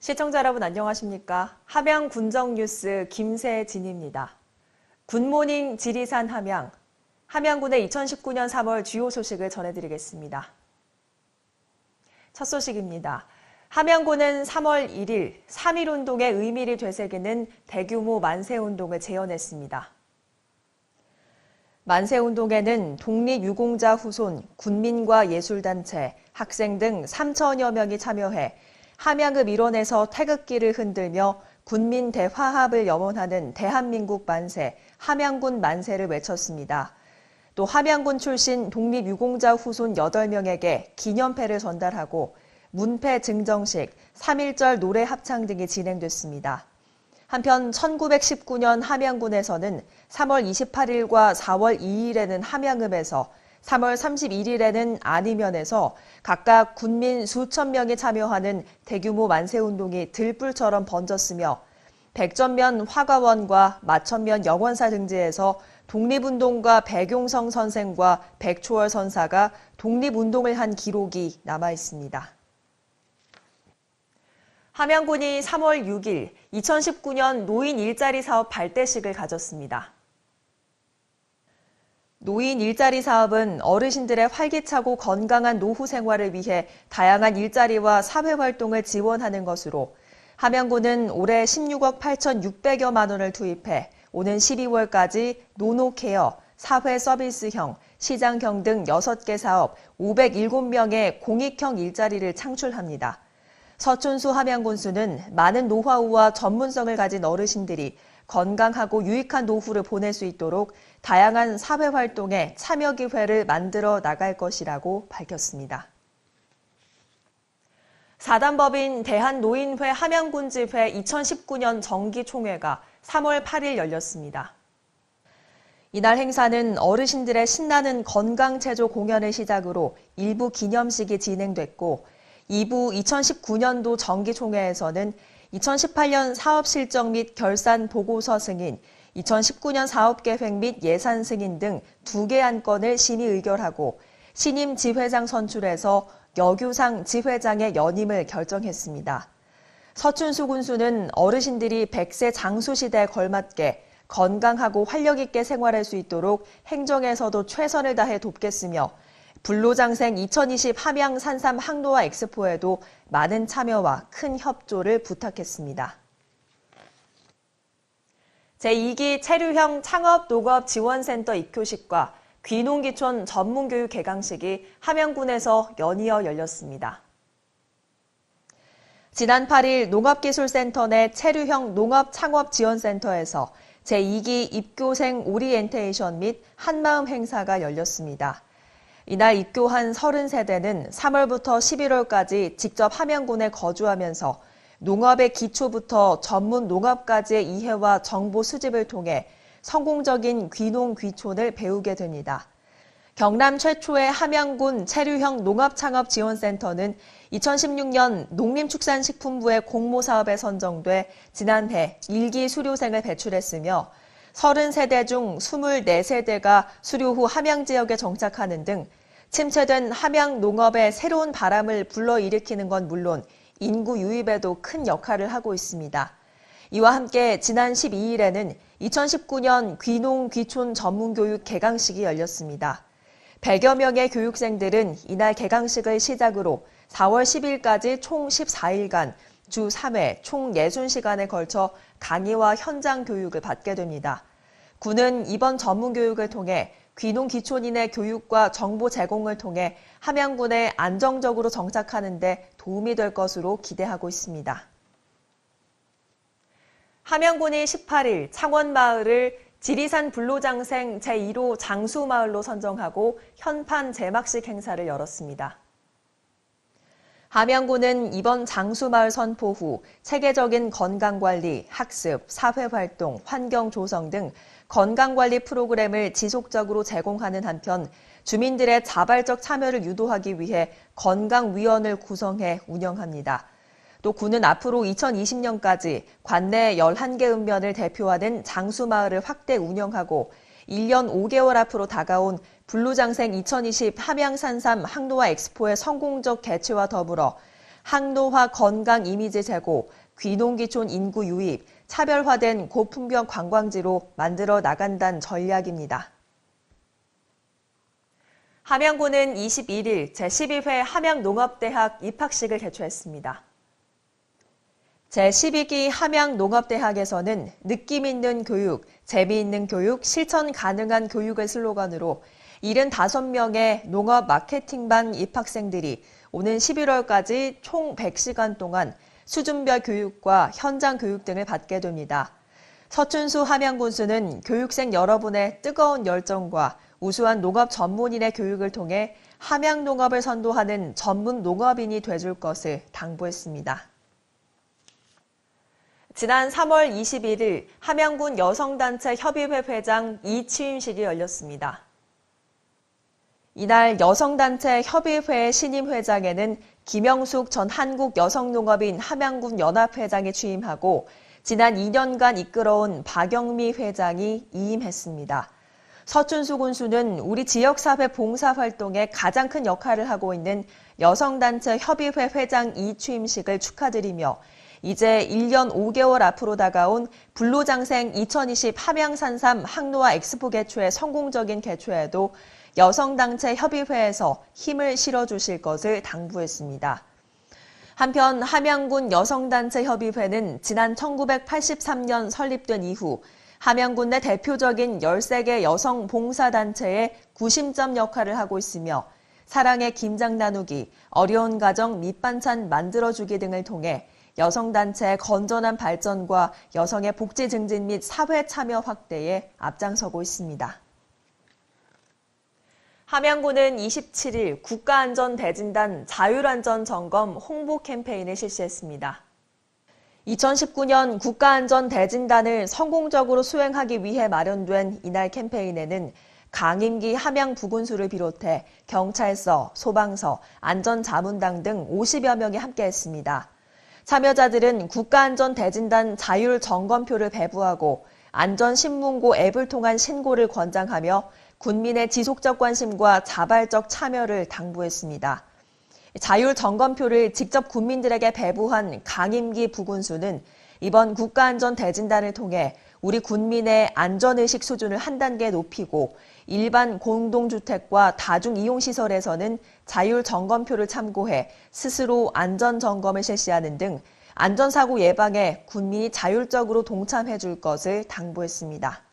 시청자 여러분 안녕하십니까? 함양 군정 뉴스 김세진입니다. 굿모닝 지리산 함양, 함양군의 2019년 3월 주요 소식을 전해드리겠습니다. 첫 소식입니다. 함양군은 3월 1일 3.1운동의 의미를 되새기는 대규모 만세운동을 제언했습니다. 만세운동에는 독립유공자 후손, 군민과 예술단체, 학생 등 3천여 명이 참여해 함양읍 일원에서 태극기를 흔들며 군민 대화합을 염원하는 대한민국 만세, 함양군 만세를 외쳤습니다. 또 함양군 출신 독립유공자 후손 8명에게 기념패를 전달하고 문패 증정식, 3.1절 노래 합창 등이 진행됐습니다. 한편 1919년 함양군에서는 3월 28일과 4월 2일에는 함양읍에서 3월 31일에는 안희면에서 각각 군민 수천 명이 참여하는 대규모 만세운동이 들불처럼 번졌으며 백전면 화가원과 마천면 영원사 등지에서 독립운동가 백용성 선생과 백초월 선사가 독립운동을 한 기록이 남아 있습니다. 함양군이 3월 6일 2019년 노인 일자리 사업 발대식을 가졌습니다. 노인 일자리 사업은 어르신들의 활기차고 건강한 노후 생활을 위해 다양한 일자리와 사회활동을 지원하는 것으로 함양군은 올해 16억 8,600여만 원을 투입해 오는 12월까지 노노케어, 사회서비스형, 시장형 등 6개 사업 507명의 공익형 일자리를 창출합니다. 서춘수 함양군수는 많은 노하우와 전문성을 가진 어르신들이 건강하고 유익한 노후를 보낼 수 있도록 다양한 사회활동에 참여 기회를 만들어 나갈 것이라고 밝혔습니다. 4단법인 대한노인회 함양군지회 2019년 정기총회가 3월 8일 열렸습니다. 이날 행사는 어르신들의 신나는 건강체조 공연을 시작으로 일부 기념식이 진행됐고 2부 2019년도 정기총회에서는 2018년 사업실정 및 결산 보고서 승인, 2019년 사업계획 및 예산 승인 등 2개 안건을 심의 의결하고 신임 지회장 선출해서 여규상 지회장의 연임을 결정했습니다. 서춘수 군수는 어르신들이 100세 장수 시대에 걸맞게 건강하고 활력 있게 생활할 수 있도록 행정에서도 최선을 다해 돕겠으며 불로장생 2020 함양 산삼 항노화 엑스포에도 많은 참여와 큰 협조를 부탁했습니다. 제2기 체류형 창업농업지원센터 입교식과 귀농귀촌 전문교육 개강식이 함양군에서 연이어 열렸습니다. 지난 8일 농업기술센터 내 체류형 농업창업지원센터에서 제2기 입교생 오리엔테이션 및 한마음 행사가 열렸습니다. 이날 입교한 30세대는 3월부터 11월까지 직접 함양군에 거주하면서 농업의 기초부터 전문 농업까지의 이해와 정보 수집을 통해 성공적인 귀농 귀촌을 배우게 됩니다. 경남 최초의 함양군 체류형 농업창업지원센터는 2016년 농림축산식품부의 공모사업에 선정돼 지난해 1기 수료생을 배출했으며 30세대 중 24세대가 수료 후 함양 지역에 정착하는 등 침체된 함양 농업의 새로운 바람을 불러일으키는 건 물론 인구 유입에도 큰 역할을 하고 있습니다. 이와 함께 지난 12일에는 2019년 귀농 귀촌 전문교육 개강식이 열렸습니다. 100여 명의 교육생들은 이날 개강식을 시작으로 4월 10일까지 총 14일간 주 3회 총 60시간에 걸쳐 강의와 현장 교육을 받게 됩니다. 군은 이번 전문교육을 통해 귀농 귀촌인의 교육과 정보 제공을 통해 함양군에 안정적으로 정착하는 데 도움이 될 것으로 기대하고 있습니다. 함양군이 18일 창원마을을 지리산 불로장생 제1호 장수마을로 선정하고 현판 제막식 행사를 열었습니다. 함양군은 이번 장수마을 선포 후 체계적인 건강관리, 학습, 사회활동, 환경 조성 등 건강관리 프로그램을 지속적으로 제공하는 한편 주민들의 자발적 참여를 유도하기 위해 건강위원을 구성해 운영합니다. 또 군은 앞으로 2020년까지 관내 11개 읍면을 대표하는 장수마을을 확대 운영하고 1년 5개월 앞으로 다가온 불로장생 2020 함양산삼 항노화 엑스포의 성공적 개최와 더불어 항노화 건강 이미지 제고, 귀농귀촌 인구 유입, 차별화된 고품격 관광지로 만들어 나간다는 전략입니다. 함양군은 21일 제12회 함양농업대학 입학식을 개최했습니다. 제12기 함양농업대학에서는 느낌 있는 교육, 재미있는 교육, 실천 가능한 교육을 슬로건으로 75명의 농업 마케팅반 입학생들이 오는 11월까지 총 100시간 동안 수준별 교육과 현장 교육 등을 받게 됩니다. 서춘수 함양군수는 교육생 여러분의 뜨거운 열정과 우수한 농업 전문인의 교육을 통해 함양농업을 선도하는 전문 농업인이 돼줄 것을 당부했습니다. 지난 3월 21일 함양군 여성단체 협의회 회장 이취임식이 열렸습니다. 이날 여성단체 협의회 신임 회장에는 김영숙 전 한국여성농업인 함양군 연합회장이 취임하고 지난 2년간 이끌어온 박영미 회장이 이임했습니다. 서춘수 군수는 우리 지역사회 봉사활동에 가장 큰 역할을 하고 있는 여성단체 협의회 회장 이취임식을 축하드리며 이제 1년 5개월 앞으로 다가온 불로장생 2020 함양산삼 항노화 엑스포 개최의 성공적인 개최에도 여성단체 협의회에서 힘을 실어주실 것을 당부했습니다. 한편 함양군 여성단체 협의회는 지난 1983년 설립된 이후 함양군 내 대표적인 13개 여성 봉사단체의 구심점 역할을 하고 있으며 사랑의 김장 나누기, 어려운 가정 밑반찬 만들어주기 등을 통해 여성단체의 건전한 발전과 여성의 복지 증진 및 사회 참여 확대에 앞장서고 있습니다. 함양군은 27일 국가안전대진단 자율안전점검 홍보 캠페인을 실시했습니다. 2019년 국가안전대진단을 성공적으로 수행하기 위해 마련된 이날 캠페인에는 강임기 함양부군수를 비롯해 경찰서, 소방서, 안전자문당 등 50여 명이 함께했습니다. 참여자들은 국가안전대진단 자율점검표를 배부하고 안전신문고 앱을 통한 신고를 권장하며 군민의 지속적 관심과 자발적 참여를 당부했습니다. 자율점검표를 직접 군민들에게 배부한 강임기 부군수는 이번 국가안전대진단을 통해 우리 군민의 안전의식 수준을 한 단계 높이고 일반 공동주택과 다중이용시설에서는 자율점검표를 참고해 스스로 안전점검을 실시하는 등 안전사고 예방에 군민이 자율적으로 동참해 줄 것을 당부했습니다.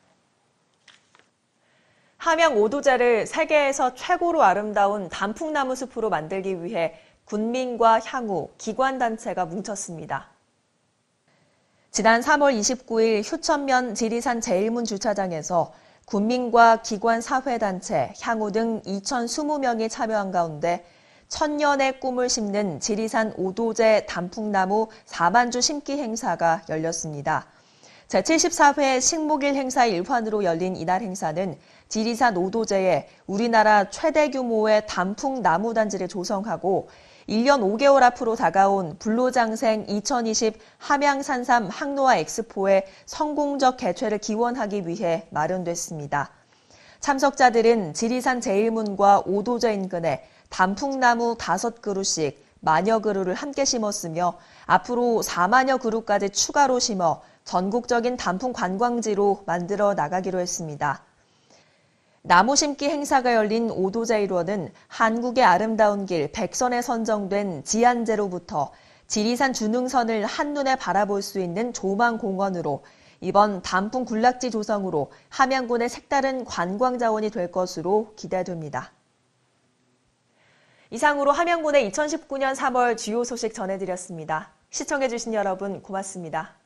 함양 오도제를 세계에서 최고로 아름다운 단풍나무 숲으로 만들기 위해 군민과 향후, 기관단체가 뭉쳤습니다. 지난 3월 29일 휴천면 지리산 제1문 주차장에서 군민과 기관 사회단체, 향후 등 2,020명이 참여한 가운데 천년의 꿈을 심는 지리산 오도제 단풍나무 4만주 심기 행사가 열렸습니다. 제74회 식목일 행사 일환으로 열린 이날 행사는 지리산 오도제에 우리나라 최대 규모의 단풍나무 단지를 조성하고 1년 5개월 앞으로 다가온 불로장생 2020 함양산삼 항노화 엑스포의 성공적 개최를 기원하기 위해 마련됐습니다. 참석자들은 지리산 제1문과 오도제 인근에 단풍나무 5그루씩 만여 그루를 함께 심었으며 앞으로 4만여 그루까지 추가로 심어 전국적인 단풍 관광지로 만들어 나가기로 했습니다. 나무 심기 행사가 열린 오도제 일원은 한국의 아름다운 길 100선에 선정된 지안제로부터 지리산 주능선을 한눈에 바라볼 수 있는 조망공원으로 이번 단풍 군락지 조성으로 함양군의 색다른 관광 자원이 될 것으로 기대됩니다. 이상으로 함양군의 2019년 3월 주요 소식 전해드렸습니다. 시청해주신 여러분 고맙습니다.